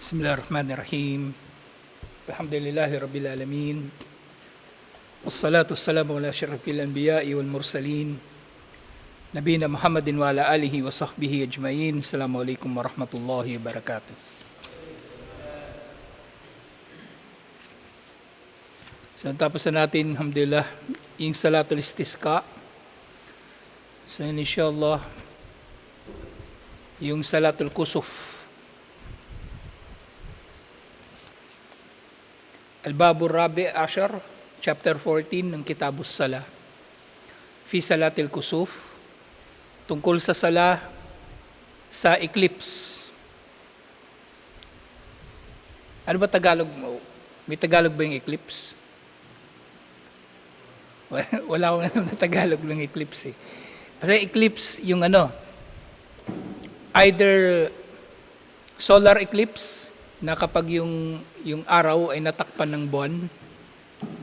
Bismillahirrahmanirrahim. Alhamdulillahi Rabbil Alamin. Wassalatu wassalamu ala asyrafil anbiya'i wal mursalin. Nabiyina Muhammadin wa ala alihi wa sahbihi ajma'in. Assalamualaikum warahmatullahi wabarakatuh. So, tapos na natin, alhamdulillah, yung salatul istisqa. So, inshallah, yung salatul kusuf. Al-Babur Rabi Ashar, chapter 14 ng Kitabus Salah. Fi Salatil Kusuf, tungkol sa sala sa eclipse. Ano ba Tagalog mo? May Tagalog ba yung eclipse? Wala akong alam na Tagalog ng eclipse eh. Kasi eclipse yung either solar eclipse, na kapag yung araw ay natakpan ng buwan,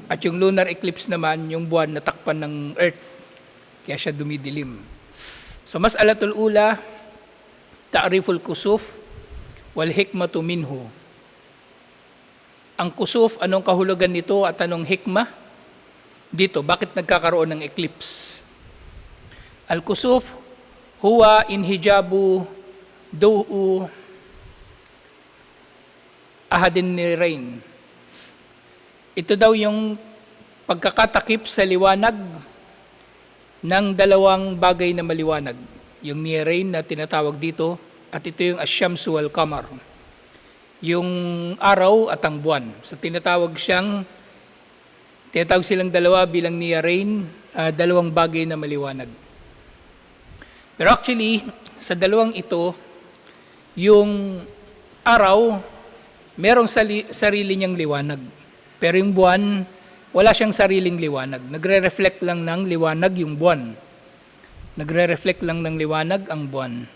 at yung lunar eclipse naman, yung buwan natakpan ng earth, kaya siya dumidilim. So mas alatul ula, ta'riful kusuf, wal hikmatu minhu. Ang kusuf, anong kahulugan nito at anong hikmah? Dito, bakit nagkakaroon ng eclipse? Al-kusuf, huwa inhijabu du'u ahadin ni rain. Ito daw yung pagkakatakip sa liwanag ng dalawang bagay na maliwanag. Yung ni-rain na tinatawag dito, at ito yung asyamsu wal qamar. Yung araw at ang buwan. So tinatawag silang dalawa bilang ni-rain, dalawang bagay na maliwanag. Pero actually, sa dalawang ito, yung araw, merong sarili niyang liwanag. Pero yung buwan, wala siyang sariling liwanag. Nagre-reflect lang ng liwanag yung buwan. Nagre-reflect lang ng liwanag ang buwan.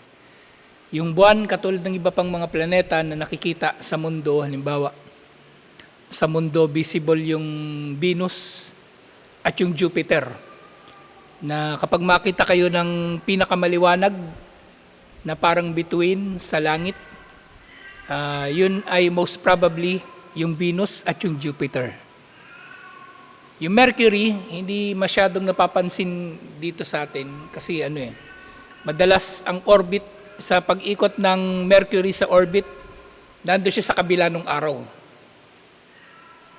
Yung buwan, katulad ng iba pang mga planeta na nakikita sa mundo, halimbawa, sa mundo visible yung Venus at yung Jupiter. Na kapag makita kayo ng pinakamaliwanag na parang bituin sa langit, yun ay most probably yung Venus at yung Jupiter. Yung Mercury, hindi masyadong napapansin dito sa atin kasi madalas ang orbit, sa pag-ikot ng Mercury sa orbit, nando siya sa kabila ng araw.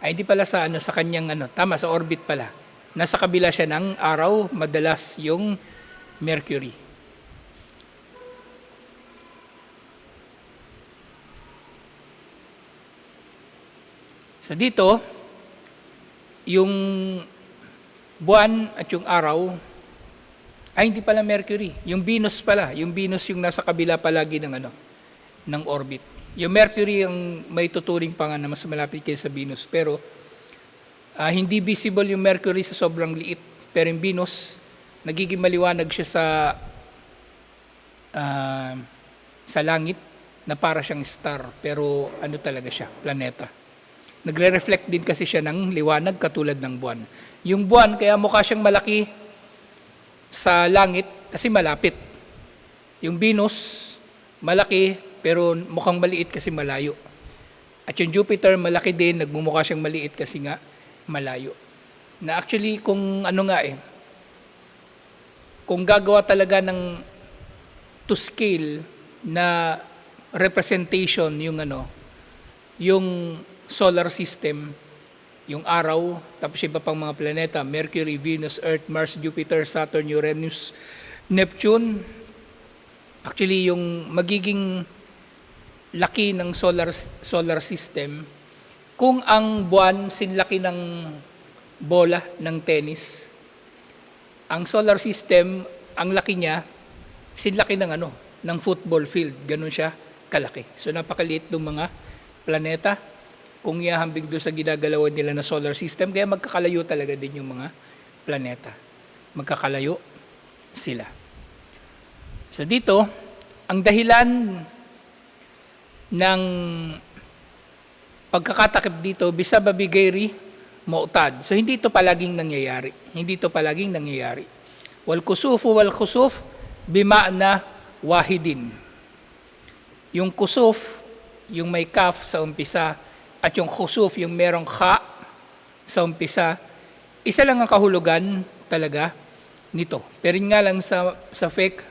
Ay hindi pala sa kanyang tama, sa orbit pala. Nasa kabila siya ng araw, madalas yung Mercury. So dito, yung buwan at yung araw, ay hindi pala Mercury. Yung Venus pala. Yung Venus yung nasa kabila palagi ng orbit. Yung Mercury ang may tuturing pa nga na mas malapit kaysa sa Venus. Pero hindi visible yung Mercury sa sobrang liit. Pero yung Venus, nagiging maliwanag siya sa langit na para siyang star. Pero talaga siya, planeta. Nagre-reflect din kasi siya ng liwanag katulad ng buwan. Yung buwan, kaya mukha siyang malaki sa langit kasi malapit. Yung Venus, malaki pero mukhang maliit kasi malayo. At yung Jupiter, malaki din, nagmumukha siyang maliit kasi nga malayo. Na actually, kung kung gagawa talaga ng to scale na representation yung solar system, yung araw, tapos iba pang mga planeta, Mercury, Venus, Earth, Mars, Jupiter, Saturn, Uranus, Neptune. Actually, yung magiging laki ng solar system, kung ang buwan sinlaki ng bola ng tennis, ang solar system, ang laki niya, sinlaki ng football field. Ganun siya kalaki. So napakaliit ng mga planeta kung ihahambing doon sa ginagalawan nila na solar system, kaya magkakalayo talaga din yung mga planeta. Magkakalayo sila. So dito, ang dahilan ng pagkakatakip dito, bisababi gairi mu'tad. So hindi ito palaging nangyayari. Wal kusufu wal khusuf bima'na wahidin. Yung kusuf yung may kaf sa umpisa, at yung khusuf, yung merong kha sa umpisa, isa lang ang kahulugan talaga nito. Pero yun nga lang sa fiqh,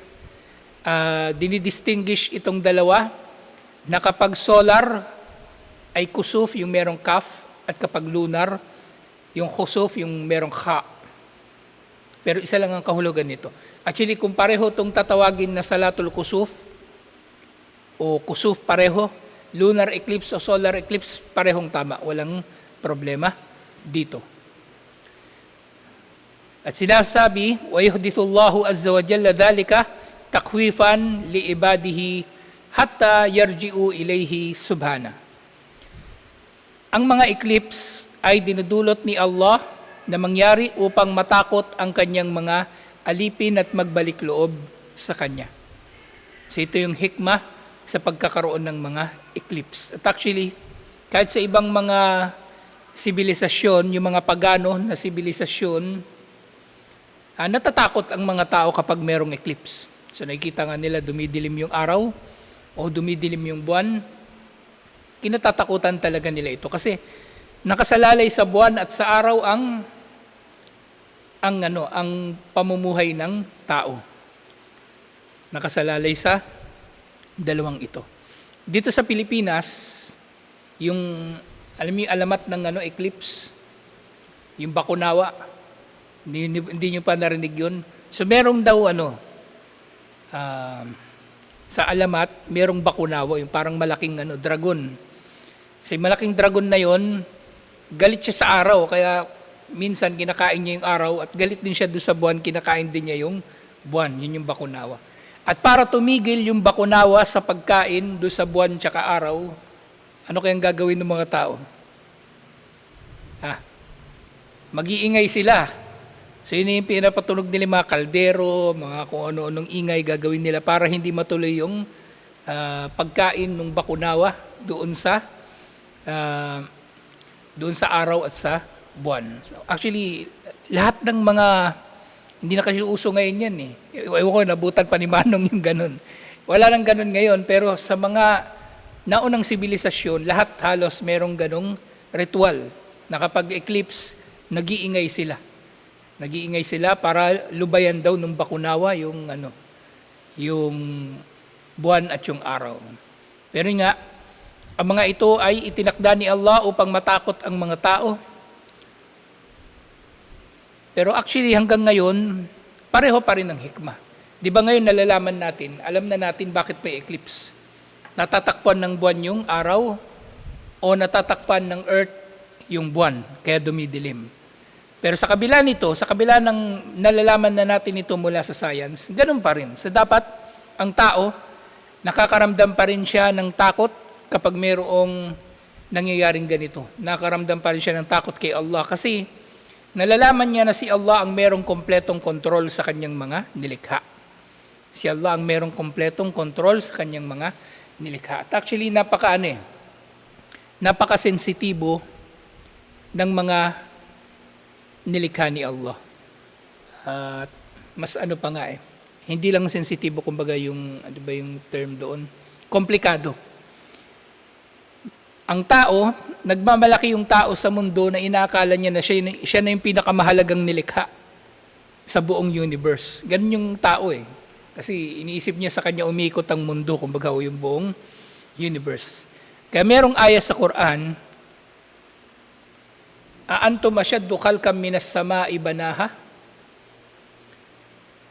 dinidistinguish itong dalawa na kapag solar ay kusuf, yung merong kaf, at kapag lunar, yung khusuf, yung merong kha. Pero isa lang ang kahulugan nito. Actually, kung pareho itong tatawagin na salatul kusuf, o kusuf pareho, lunar eclipse o solar eclipse, parehong tama. Walang problema dito. At sinasabi, وَيُحْدِثُ اللَّهُ عَزَّ وَجَلَّ ذَلِكَ تَخْوِيفًا لِعِبَادِهِ حَتَّى يَرْجِعُوا إِلَيْهِ سُبْحَانَهُ. Ang mga eclipse ay dinudulot ni Allah na mangyari upang matakot ang kanyang mga alipin at magbalik loob sa kanya. So ito yung hikmah sa pagkakaroon ng mga eclipse. At actually, kahit sa ibang mga sibilisasyon, yung mga pagano na sibilisasyon, natatakot ang mga tao kapag merong eclipse. So nakikita nga nila dumidilim yung araw o dumidilim yung buwan. Kinatatakutan talaga nila ito kasi nakasalalay sa buwan at sa araw ang pamumuhay ng tao. Nakasalalay sa dalawang ito. Dito sa Pilipinas, yung alamat ng eclipse, yung Bakunawa, hindi nyo pa narinig yun. So merong daw sa alamat, merong Bakunawa, yung parang malaking dragon. Kasi malaking dragon na yon, galit siya sa araw, kaya minsan kinakain niya yung araw at galit din siya doon sa buwan, kinakain din niya yung buwan, yun yung Bakunawa. At para tumigil yung Bakunawa sa pagkain doon sa buwan tsaka araw, ano kayang gagawin ng mga tao? Mag-iingay sila. So yun yung pinapatunog nila mga kaldero, mga kung ano-anong ingay gagawin nila para hindi matuloy yung pagkain ng Bakunawa doon sa araw at sa buwan. So actually, lahat ng mga, hindi na kasi uso ngayon yan eh. Ewan ko, nabutan pa ni Manong yung ganun. Wala nang ganun ngayon, pero sa mga naunang sibilisasyon, lahat halos merong ganung ritual na kapag eclipse, nag-iingay sila. Nag-iingay sila para lubayan daw ng Bakunawa yung buwan at yung araw. Pero nga, ang mga ito ay itinakda ni Allah upang matakot ang mga tao. Pero actually hanggang ngayon, pareho pa rin ang hikmah. Di ba ngayon nalalaman natin, alam na natin bakit may eclipse. Natatakpan ng buwan yung araw o natatakpan ng earth yung buwan, kaya dumidilim. Pero sa kabila nito, sa kabila ng nalalaman na natin ito mula sa science, ganun pa rin. So dapat ang tao, nakakaramdam pa rin siya ng takot kapag mayroong nangyayaring ganito. Nakakaramdam pa rin siya ng takot kay Allah kasi nalalaman niya na si Allah ang mayroong kompletong kontrol sa kanyang mga nilikha. Si Allah ang mayroong kompletong kontrol sa kanyang mga nilikha. At actually, napakasensitibo ng mga nilikha ni Allah. At mas pa nga hindi lang sensitibo, kumbaga yung term doon, komplikado. Ang tao, nagmamalaki yung tao sa mundo na inaakala niya na siya na yung pinakamahalagang nilikha sa buong universe. Ganun yung tao Kasi iniisip niya sa kanya umikot ang mundo, kumbaga yung buong universe. Kaya merong aya sa Quran, "Aantum asyaddu khalqan minas sama'i banaha?"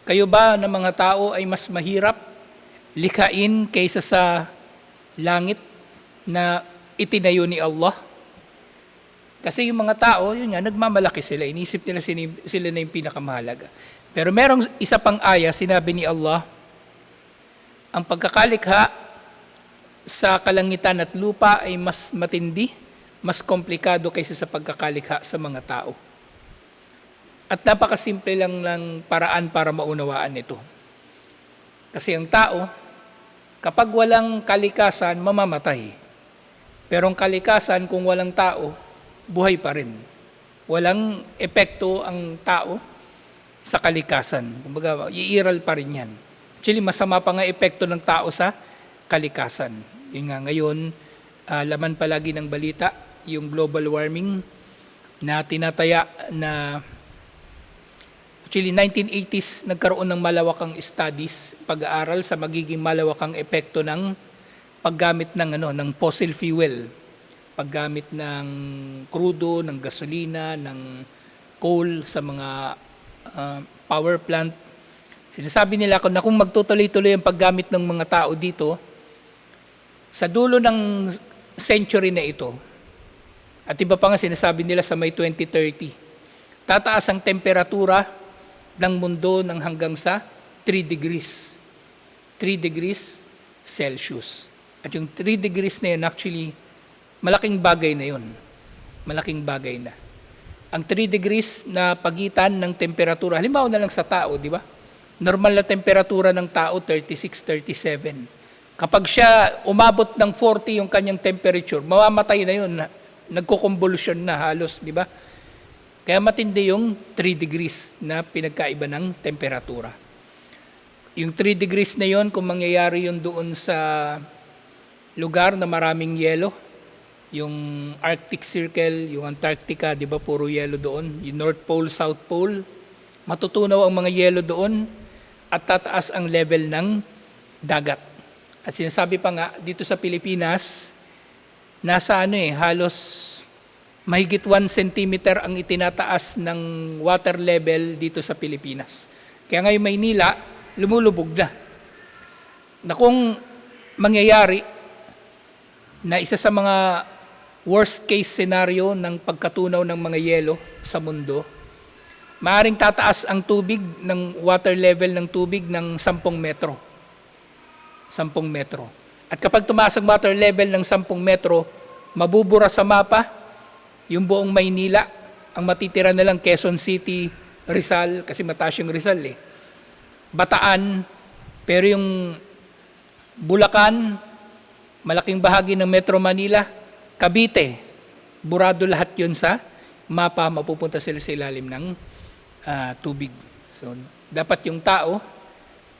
Kayo ba na mga tao ay mas mahirap likhain kaysa sa langit na itinayo ni Allah? Kasi yung mga tao, yun nga, nagmamalaki sila. Inisip nila sila na yung pinakamahalaga. Pero merong isa pang aya, sinabi ni Allah, ang pagkakalikha sa kalangitan at lupa ay mas matindi, mas komplikado kaysa sa pagkakalikha sa mga tao. At napakasimple lang ng paraan para maunawaan ito. Kasi ang tao, kapag walang kalikasan, mamamatay. Pero ang kalikasan, kung walang tao, buhay pa rin. Walang epekto ang tao sa kalikasan. Kumbaga, iiral pa rin yan. Actually, masama pa nga epekto ng tao sa kalikasan. Yun nga, ngayon, laman palagi ng balita, yung global warming na tinataya na actually 1980s nagkaroon ng malawakang studies, pag-aaral sa magiging malawakang epekto ng paggamit ng fossil fuel, paggamit ng krudo, ng gasolina, ng coal sa mga power plant. Sinasabi nila na kung magtutuloy-tuloy ang paggamit ng mga tao dito, sa dulo ng century na ito, at iba pa nga sinasabi nila sa may 2030, tataas ang temperatura ng mundo ng hanggang sa 3 degrees. 3 degrees Celsius. At yung 3 degrees na yun, actually, malaking bagay na yun. Malaking bagay na. Ang 3 degrees na pagitan ng temperatura, halimbawa na lang sa tao, di ba? Normal na temperatura ng tao, 36, 37. Kapag siya umabot ng 40 yung kanyang temperature, mamamatay na yun, nagko-convulsion na halos, di ba? Kaya matindi yung 3 degrees na pinagkaiba ng temperatura. Yung 3 degrees na yun, kung mangyayari yun doon sa lugar na maraming yelo, yung Arctic Circle, yung Antarctica, di ba, puro yelo doon, yung North Pole, South Pole, matutunaw ang mga yelo doon at tataas ang level ng dagat. At sinasabi pa nga, dito sa Pilipinas, nasa halos mahigit 1 centimeter ang itinataas ng water level dito sa Pilipinas. Kaya ngayon Maynila, lumulubog na. Na kung mangyayari na isa sa mga worst case scenario ng pagkatunaw ng mga yelo sa mundo, maaaring tataas ang tubig ng water level ng tubig ng 10 metro. 10 metro. At kapag tumaas ang water level ng 10 metro, mabubura sa mapa yung buong Maynila. Ang matitira na lang Quezon City, Rizal, kasi mataas yung Rizal Bataan, pero yung Bulacan, malaking bahagi ng Metro Manila, Cavite, burado lahat yun sa mapa, mapupunta sila sa ilalim ng tubig. So, dapat yung tao,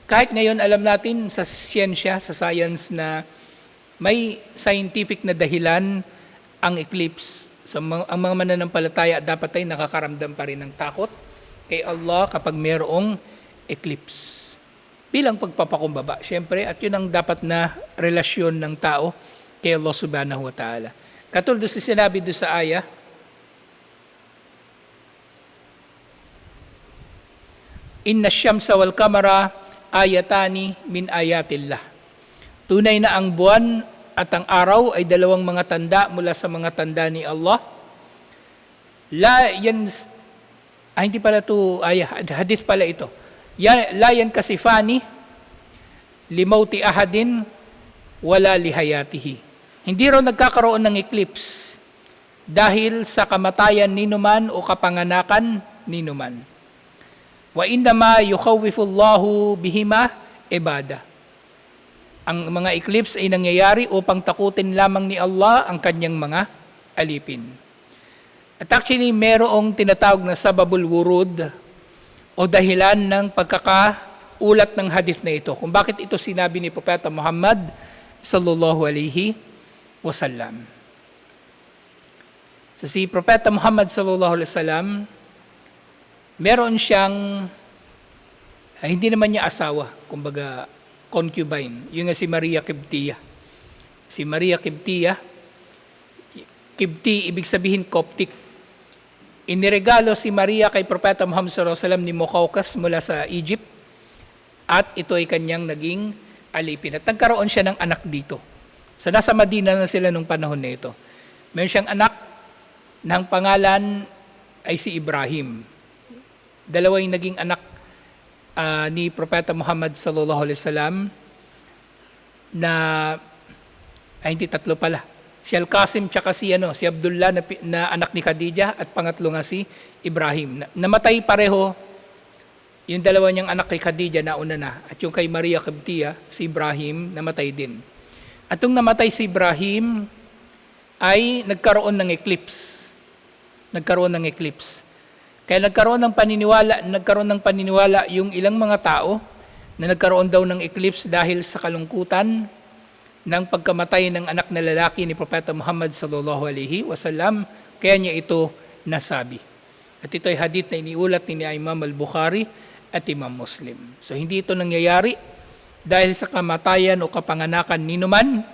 kahit ngayon alam natin sa siyensya, sa science na may scientific na dahilan ang eclipse. So, ang mga mananampalataya dapat ay nakakaramdam pa rin ng takot kay Allah kapag mayroong eclipse. Bilang pagpapakumbaba, syempre, at yun ang dapat na relasyon ng tao kay Allah subhanahu wa ta'ala. Katulad sa sinabi doon sa ayah, Inna syamsa wal kamara ayatani min ayatillah. Tunay na ang buwan at ang araw ay dalawang mga tanda mula sa mga tanda ni Allah. Hindi pala ito, hadith pala ito. La yan kasifani limauti ahadin wala lihayatihi. Hindi raw nagkakaroon ng eclipse dahil sa kamatayan ninuman o kapanganakan ninuman. Wa indama yukhawwifullahu bihima ibada. Ang mga eclipse ay nangyayari upang takutin lamang ni Allah ang kanyang mga alipin. At actually, merong tinatawag na sababul wurud o dahilan ng pagkakaulat ng hadith na ito. Kung bakit ito sinabi ni Propeta Muhammad sallallahu alaihi wasallam. So si Propeta Muhammad sallallahu alaihi wasallam, meron siyang, hindi naman niya asawa, kumbaga concubine, yung nga si Maria Kibtiya. Si Maria Kibtiya, Kibti, ibig sabihin Coptic. Iniregalo si Maria kay Propeta Muhammad sallallahu alaihi wasallam ni Muqawqas mula sa Egypt at ito ay kanyang naging alipin. At nagkaroon siya ng anak dito. So nasa Madina na sila nung panahon na ito. Meron siyang anak ng pangalan ay si Ibrahim. Dalawa yung naging anak ni Propeta Muhammad sallallahu alaihi wasallam na hindi tatlo pala. Si Al-Qasim tsaka si Abdullah na anak ni Khadijah at pangatlo nga si Ibrahim. Namatay pareho yung dalawa niyang anak kay Khadijah nauna na at yung kay Maria Kibtiya, si Ibrahim, namatay din. At nung namatay si Ibrahim ay nagkaroon ng eclipse. Kaya nagkaroon ng paniniwala yung ilang mga tao na nagkaroon daw ng eclipse dahil sa kalungkutan ng pagkamatay ng anak na lalaki ni Propeta Muhammad sallallahu alaihi wasallam, kaya niya ito nasabi. At ito ay hadith na iniulat ni Imam al-Bukhari at Imam Muslim. So hindi ito nangyayari dahil sa kamatayan o kapanganakan ni numan.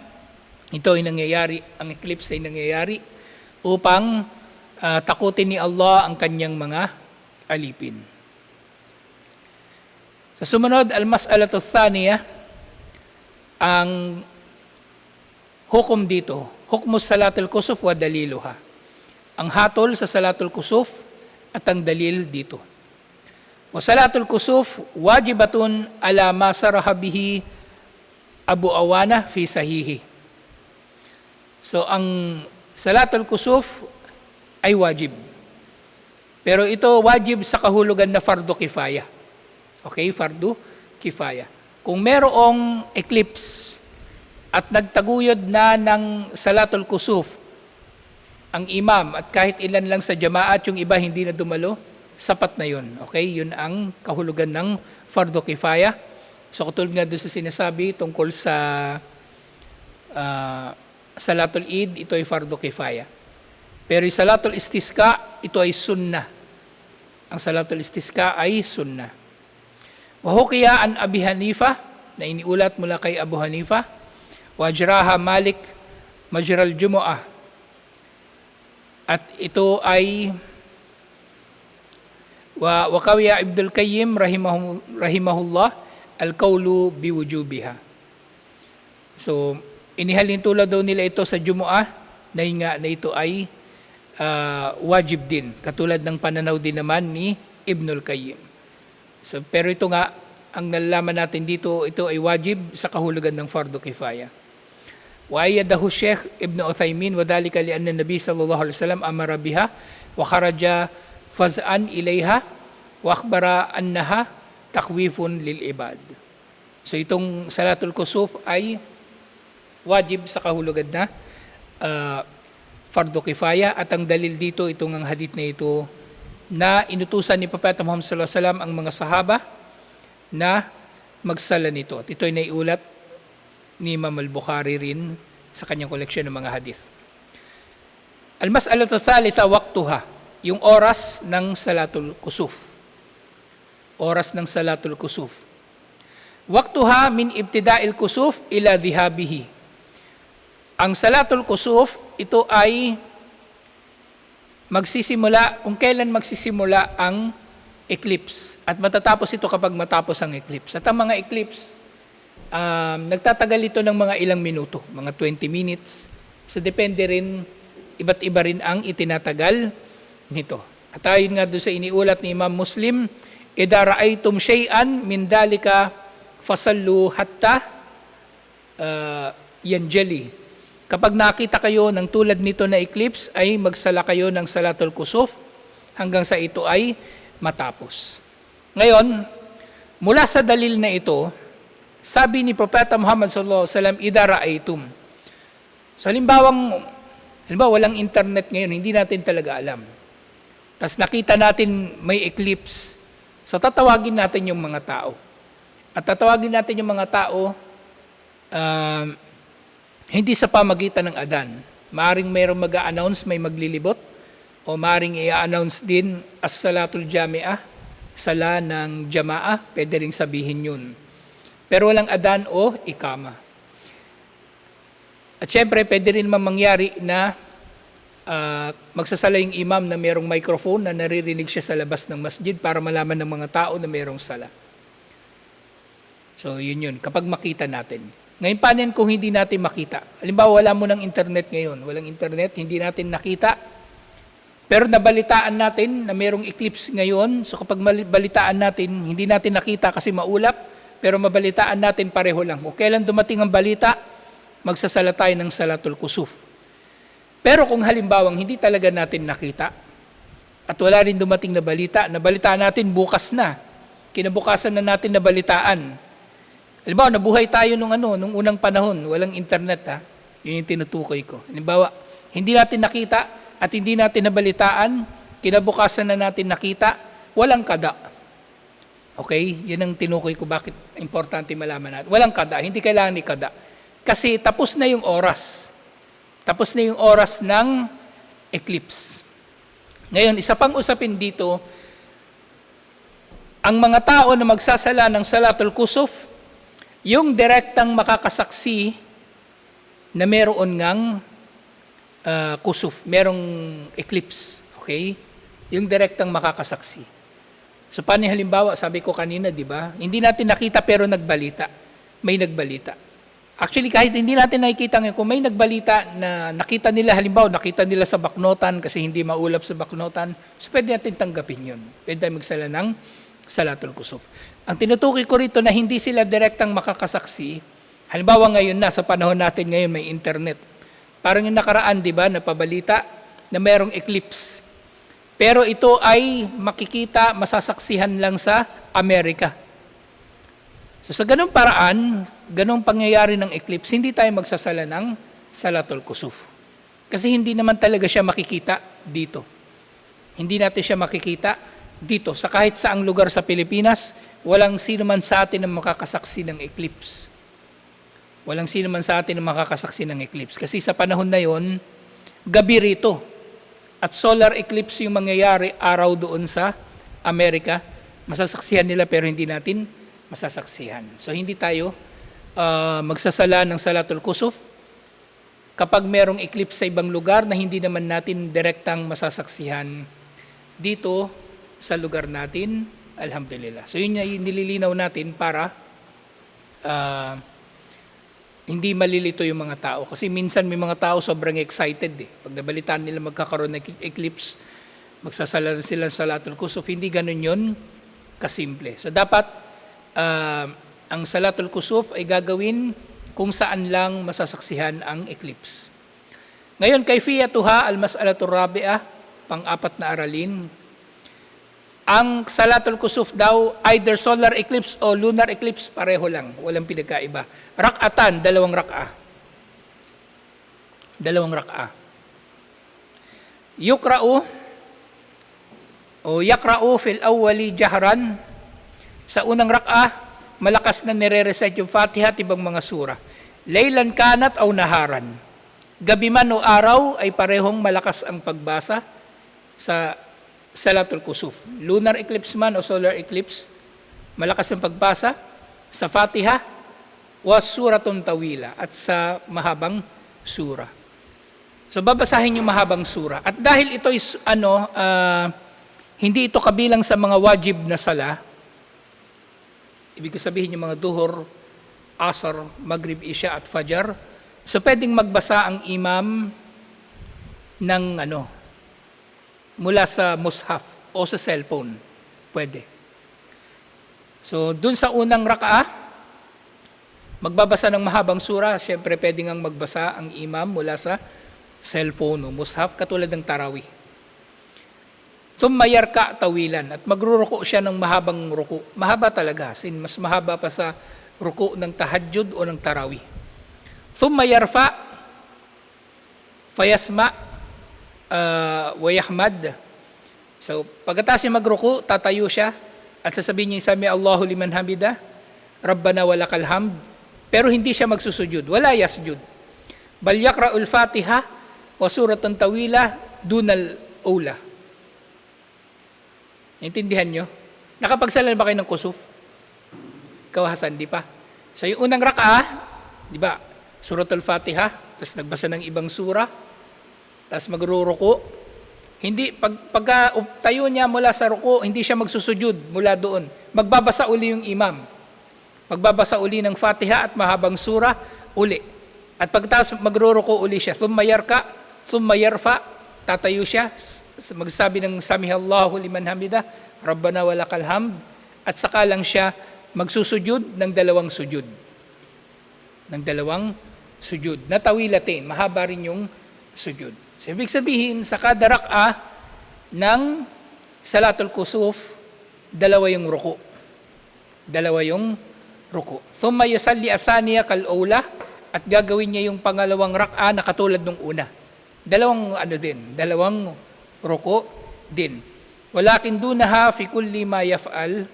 Ito ay nangyayari, ang eclipse ay nangyayari upang takutin ni Allah ang kanyang mga alipin. Sa sumunod, al-mas'alatu thaniya, ang hukom dito, hukmus salatul kusuf wa daliluha. Ang hatol sa salatul kusuf at ang dalil dito. Wa salatul kusuf wajibatun ala ma saraha bihi Abu Awana fi sahihi. So ang salatul kusuf ay wajib. Pero ito wajib sa kahulugan na fardu kifaya. Okay, fardu kifaya. Kung merong eclipse at nagtaguyod na ng salatul kusuf ang imam at kahit ilan lang sa jamaat, yung iba hindi na dumalo, sapat na yun. Okay, yun ang kahulugan ng fardu kifaya. So katulad nga doon sa sinasabi tungkol sa salatul Eid, ito ay fardu kifaya. Pero yung salatul istisqa, ito ay sunnah. Ang salatul istisqa ay sunnah. Wahukiya an Abi Hanifa, na iniulat mula kay Abu Hanifa, wajraha Malik majral Jumu'ah. At ito ay wakawiya Ibnul Qayyim rahimahullah al-qawlu biwujubiha. So, inihalin tulad daw nila ito sa Jumu'ah na ito ay wajib din. Katulad ng pananaw din naman ni Ibnul Qayyim. So, pero ito nga, ang nalalaman natin dito, ito ay wajib sa kahulugan ng fardu kifaya. وأيده الشيخ ابن عثيمين وذلك لأن النبي صلى الله عليه وسلم أمر بها وخرج فزعا إليها وأخبر أنها تخويف للعباد. So itong salatul kusuf ay wajib sa kahulugan na fardu kifaya, at ang dalil dito itong ang hadith na ito na inutusan ni Propeta Muhammad sallallahu alaihi wasallam ang mga sahaba na magsala nito. At ito ay naiulat ni Imam al-Bukhari rin sa kanyang koleksyon ng mga hadith. Al-mas'alatu thalitha waqtuha, yung oras ng salatul kusuf. Oras ng salatul kusuf. Waqtuha min ibtida'il kusuf ila dhihabihi. Ang salatul kusuf, ito ay magsisimula, kung kailan magsisimula ang eclipse. At matatapos ito kapag matapos ang eclipse. At ang mga eclipse, nagtatagal ito ng mga ilang minuto, mga 20 minutes. So depende rin, iba't iba rin ang itinatagal nito. At ayon nga doon sa iniulat ni Imam Muslim, idza ra'aytum shay'an min dalika fasallu hatta yanjali. Kapag nakita kayo ng tulad nito na eclipse, ay magsala kayo ng salatul kusuf hanggang sa ito ay matapos. Ngayon, mula sa dalil na ito, sabi ni Propeta Muhammad sallallahu alaihi wasallam, idza ra'aytum. So halimbawa walang internet ngayon, hindi natin talaga alam. Tapos nakita natin may eclipse. So tatawagin natin yung mga tao. At tatawagin natin yung mga tao hindi sa pamagitan ng adan. Maaring mayroong mag-a-announce, may maglilibot, o maaring i-announce din as-salatul jami'ah, sala ng jamaah, pwede rin sabihin yun. Pero walang adan o ikama. At syempre, pwede rin mangyari na magsasala yung imam na mayroong microphone na naririnig siya sa labas ng masjid para malaman ng mga tao na mayroong sala. So, yun. Kapag makita natin. Ngayon, paano kung hindi natin makita? Halimbawa, wala mo ng internet ngayon. Walang internet, hindi natin nakita. Pero nabalitaan natin na mayroong eclipse ngayon. So, kapag balitaan natin, hindi natin nakita kasi maulap, pero mabalitaan natin pareho lang. Kung kailan dumating ang balita, magsasala tayo ng salatul kusuf. Pero kung halimbawang hindi talaga natin nakita, at wala rin dumating na balita, nabalitaan natin bukas na, kinabukasan na natin nabalitaan. Halimbawa, nabuhay tayo nung unang panahon, walang internet ha. Yun yung tinutukoy ko. Halimbawa, hindi natin nakita at hindi natin nabalitaan, kinabukasan na natin nakita, walang kada. Okay? Yan ang tinukoy ko bakit importante malaman natin. Walang kada, hindi kailangan ni kada. Kasi tapos na yung oras. Tapos na yung oras ng eclipse. Ngayon, isa pang usapin dito, ang mga tao na magsasala ng Salatul Kusuf, yung direktang makakasaksi na meron ngang kusuf, merong eclipse. Okay? Yung direktang makakasaksi. So, paano halimbawa, sabi ko kanina, di ba? Hindi natin nakita pero nagbalita. May nagbalita. Actually, kahit hindi natin nakikita ngayon, kung may nagbalita na nakita nila, halimbawa, nakita nila sa baknotan kasi hindi maulap sa baknotan, so pwede natin tanggapin yun. Pwede tayo magsala ng Salatul Kusuf. Ang tinutukoy ko rito na hindi sila direktang makakasaksi, halimbawa ngayon na, sa panahon natin ngayon may internet. Parang yung nakaraan, di ba, napabalita na mayroong eclipse. Pero ito ay makikita, masasaksihan lang sa Amerika. So sa ganung paraan, ganung pangyayari ng eclipse, hindi tayo magsasala ng Salatul Kusuf. Kasi hindi naman talaga siya makikita dito. Hindi natin siya makikita dito. Sa kahit saang lugar sa Pilipinas, walang sino man sa atin ang makakasaksi ng eclipse. Walang sino man sa atin ang makakasaksi ng eclipse. Kasi sa panahon na yon, gabi rito. At solar eclipse yung mangyayari araw doon sa Amerika. Masasaksihan nila pero hindi natin masasaksihan. So hindi tayo magsasala ng Salatul Kusuf kapag merong eclipse sa ibang lugar na hindi naman natin direktang masasaksihan dito sa lugar natin. Alhamdulillah. So yun yung nililinaw natin para hindi malilito yung mga tao. Kasi minsan may mga tao sobrang excited eh. Pag nabalitaan nila magkakaroon ng eclipse, magsasala sila ng Salatul Kusuf. Hindi ganun yun kasimple. So dapat ang Salatul Kusuf ay gagawin kung saan lang masasaksihan ang eclipse. Ngayon, kayfiyatuha al-mas'alatur rabi'ah, pang-apat na aralin. Ang Salatul Kusuf daw, either solar eclipse o lunar eclipse, pareho lang, walang pinagkaiba. Rak'atan, dalawang rak'ah. Dalawang rak'ah. Yukra'u o yakra'u fil awwali jahran. Sa unang rak'ah, malakas na nire-recite yung Fatiha at ibang mga sura. Laylan kanat o naharan. Gabi man o araw ay parehong malakas ang pagbasa sa Salatul Kusuf. Lunar eclipse man o solar eclipse, malakas ang pagbasa sa Fatiha was suratun tawila at sa mahabang sura. So babasahin yung mahabang sura. At dahil ito is hindi ito kabilang sa mga wajib na sala, ibig sabihin yung mga duhur, asar, maghrib, isya at fajar. So pwedeng magbasa ang imam ng mula sa mushaf o sa cellphone. Pwede. So dun sa unang rak'ah, magbabasa ng mahabang sura, syempre pwedeng ang magbasa ang imam mula sa cellphone o mushaf katulad ng tarawih. Thumma yarka tawilan at magruruko siya ng mahabang ruko. Mahaba talaga, mas mahaba pa sa ruko ng tahajjud o ng tarawih. Thumma yarfa fayasma wa yahmad. So pagkatapos niya magruko, tatayo siya at sasabihin niya sami Allahu liman hamida, Rabbana walakal hamd. Pero hindi siya magsusujud, wala yasjud. Bal yaqra'ul Fatiha wa suratun tawila dunal ula. Intindihan nyo? Nakapagsala ba kayo ng kusuf? Ikaw, Hasan, di pa? So yung unang rak'ah, di ba, Suratul Fatiha, tapos nagbasa ng ibang sura, tapos magruruko. Hindi, pagka tayo niya mula sa ruko, hindi siya magsusujud mula doon. Magbabasa uli yung imam. Magbabasa uli ng Fatiha at mahabang sura, uli. At pagkatapos magruruko uli siya, thumma yarka, thumma yarfa, tatayo siya, magsabi ng Samihallahu liman hamida, Rabbana walakal hamd, at saka lang siya magsusujud ng dalawang sujud. Ng dalawang sujud. Natawilatin, mahaba rin yung sujud. So, ibig sabihin, sa kada rak'ah ng Salatul Kusuf, dalawa yung ruku. Dalawa yung ruku. Thumma yusalli athaniya kal-ula, at gagawin niya yung pangalawang rak'ah na katulad ng una. Dalawang ruko din. Walakin dunaha fi kulli ma yaf'al.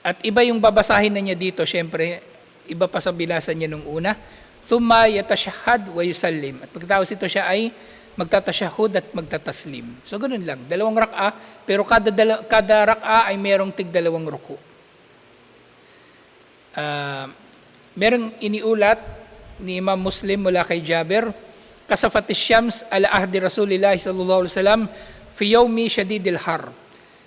At iba yung babasahin na niya dito, syempre, iba pa sa binasa niya nung una. Thumma yatashahhad wa yusallim. At pagkatapos ito siya ay magtatashahhud at magtataslim. So ganoon lang, 2 rak'a, pero kada rak'a ay merong tig 2 ruku. Merong iniulat ni Imam Muslim mula kay Jabir, kasafat syams ala ahdi Rasulillah sallallahu alaihi wasallam fi yawmi shadidil har.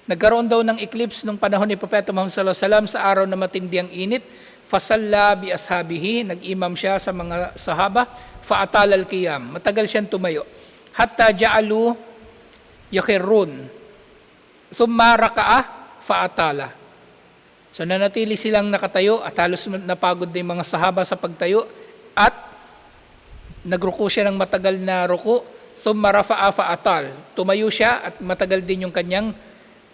Nagkaroon daw ng eclipse nung panahon ni Propeta Muhammad sallallahu alaihi wasallam sa araw na matindi ang init. Fasalla bi ashabihi, nag-imam siya sa mga sahaba, fa'atal al-qiyam, matagal siyang tumayo. Hatta ja'alu yakhirun, thumma raka'a fa'atala. So nanatili silang nakatayo at halos napagod din mga sahaba sa pagtayo at nagruko siya ng matagal na ruko, thumma rafa'a fa'atal. Tumayo siya at matagal din yung kanyang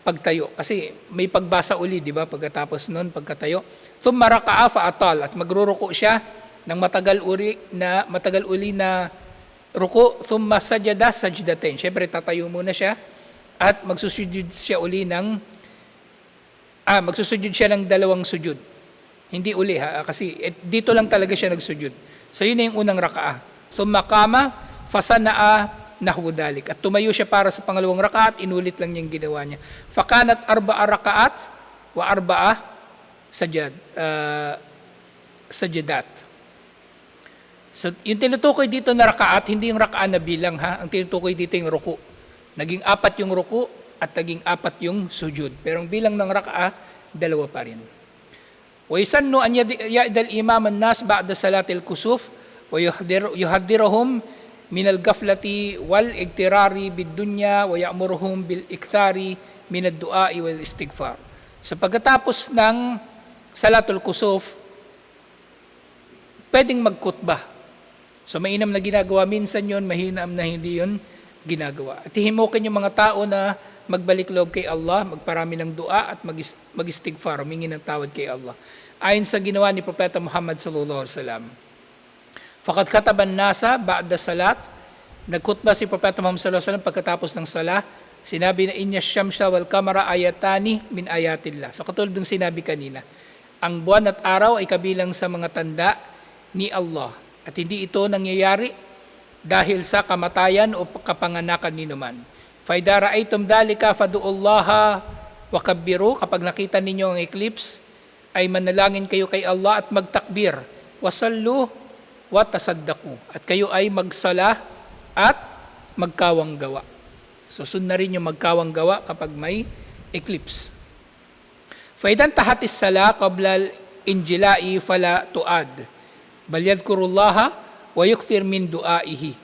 pagtayo. Kasi may pagbasa uli, di ba? Pagkatapos nun, pagkatayo. Thumma raka'a fa'atal. At magruruko siya ng matagal uli na ruko. Thumma sajada sajdatain. Siyempre, tatayo muna siya at magsusujud siya uli ng magsusujud siya ng 2 sujud. Hindi uli kasi dito lang talaga siya nagsujud. So yun na yung unang raka'a. Thumma qama fasana'a nahwu dalik. At tumayo siya para sa pangalawang rakaat, inulit lang niyang ginawa niya. Fakanat 4 rakaat wa 4 sajadat. So yung tinutukoy dito na rakaat, hindi yung rakaat na bilang Ang tinutukoy dito yung ruku. Naging 4 yung ruku at naging 4 yung sujud. Pero ang bilang ng rakaat, 2 pa rin. Wa yusannu an ya'dal imam an-nas ba'da salatil kusuf wa yuhaddiruhum min al-ghaflati wal igtirari bid-dunya wa ya'muruhum bil iktari min ad-du'a wal istighfar. So pagkatapos ng salatul kusuf, pwedeng magkutbah. So mainam na ginagawa minsan yon, mahinam na hindi yon ginagawa. At hihimukin yung mga tao na magbalik loob kay Allah, magparami ng dua at mag-istighfar, humingi ng tawad kay Allah. Ayon sa ginawa ni Propeta Muhammad sallallahu alaihi wasallam. Faqad kataban nasa ba'da salat, nagkhutbah si Propeta Muhammad sallallahu alaihi wasallam pagkatapos ng salah, sinabi na inna syamsa wal qamara ayatani min ayatillah. So katulad ng sinabi kanina, ang buwan at araw ay kabilang sa mga tanda ni Allah at hindi ito nangyayari dahil sa kamatayan o kapanganakan ni numan. Fa idza ra'aytum dhalika fad'ullaha wa kabbiru, kapag nakita ninyo ang eclipse ay manalangin kayo kay Allah at magtakbir, wasallu wa tasaddaqu, at kayo ay magsala at magkawang gawa. So sunna rin yung magkawang gawa kapag may eclipse. Fa idan tahatis sala qabla al-injilai fala tuad bal yadhkurullaha wa yukthir min du'aihi.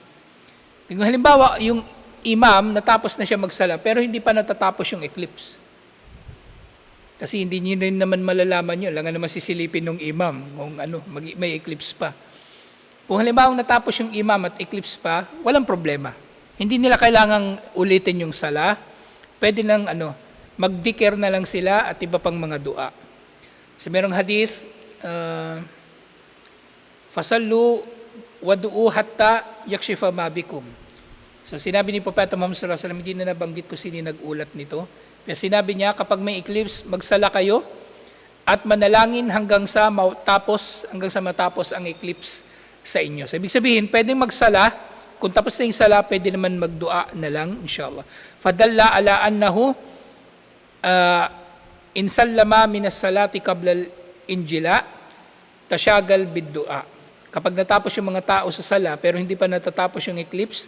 Kung halimbawa yung imam natapos na siya magsala pero hindi pa natatapos yung eclipse. Kasi hindi niyo rin naman malalaman yun. Langan naman sisilipin ng imam kung may eclipse pa. Kung halimbawa natapos yung imam at eclipse pa, walang problema. Hindi nila kailangang ulitin yung sala. Pwede nang magdikir na lang sila at iba pang mga dua. So merong hadith, fasallu wadu'u hatta yakshifa ma bikum. So sinabi ni Propeta Muhammad sallallahu alaihi wasallam, hindi na nabanggit ko sino nagulat nito. Pero sinabi niya, kapag may eclipse, magsala kayo at manalangin hanggang sa matapos ang eclipse sa inyo. So ibig sabihin, pwedeng magsala. Kung tapos na yung sala, pwede naman magdua na lang, inshallah. Fadalla ala annahu in sallama minas salati qabla al-injila tashagal bid-du'a. Kapag natapos yung mga tao sa sala pero hindi pa natatapos yung eclipse,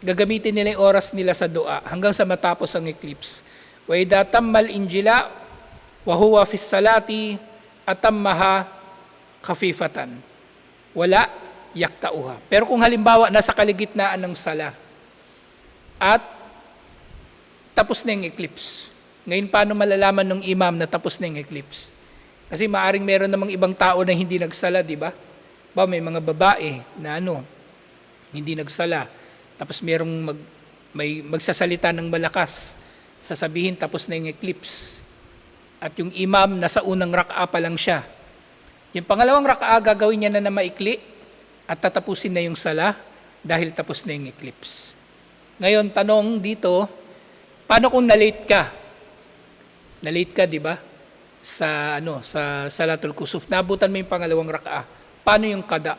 gagamitin nila yung oras nila sa dua hanggang sa matapos ang eclipse. Wa idha tammal injila wa huwa fi salati atammaha khafifatan wala yaktauha. Pero kung halimbawa nasa kaligitnaan ng sala at tapos na yung eclipse, ngayon paano malalaman ng imam na tapos na yung eclipse? Kasi maaring meron namang ibang tao na hindi nagsala, di ba? May mga babae na hindi nagsala. Tapos merong magsasalita ng malakas. Sasabihin tapos na yung eclipse. At yung imam nasa unang rak'a pa lang siya. Yung pangalawang rak'a gagawin niya na maikli at tatapusin na yung sala dahil tapos na yung eclipse. Ngayon, tanong dito, paano kung na-late ka? Na-late ka, di ba? sa Salatul Kusuf. Naabutan mo yung pangalawang rak'ah. Paano yung kada?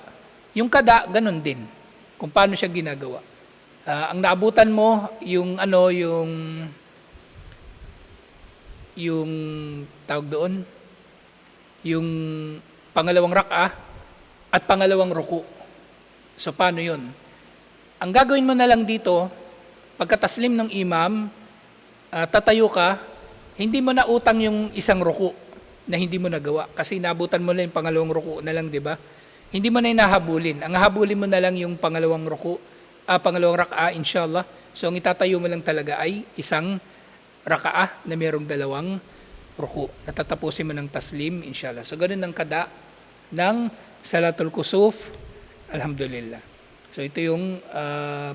Yung kada, ganun din. Kung paano siya ginagawa. Ang naabutan mo, yung tawag doon, yung pangalawang rak'ah at pangalawang ruku. So, paano yun? Ang gagawin mo na lang dito, pagkataslim ng imam, tatayo ka, hindi mo na utang yung isang ruku na hindi mo nagawa. Kasi nabutan mo na yung pangalawang ruku na lang, di ba? Hindi mo na inahabulin. Ang habulin mo na lang yung pangalawang ruku, pangalawang rak'ah, inshallah. So, ang itatayo mo lang talaga ay isang rak'ah na mayroong dalawang ruku. Natatapusin mo ng taslim, inshallah. So, ganun ang kada ng Salatul Kusuf. Alhamdulillah. So, ito yung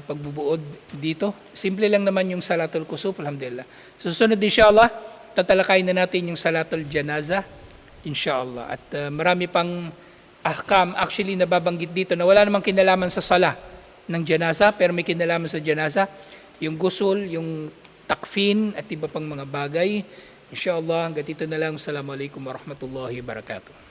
pagbubuod dito. Simple lang naman yung Salatul Kusuf, alhamdulillah. So, susunod inshallah, tatalakayin na natin yung Salatul Janaza, inshallah. At marami pang ahkam actually nababanggit dito na wala namang kinalaman sa sala ng janaza, pero may kinalaman sa janaza, yung gusul, yung takfin, at iba pang mga bagay. Inshallah, hanggang dito na lang. Assalamualaikum warahmatullahi wabarakatuh.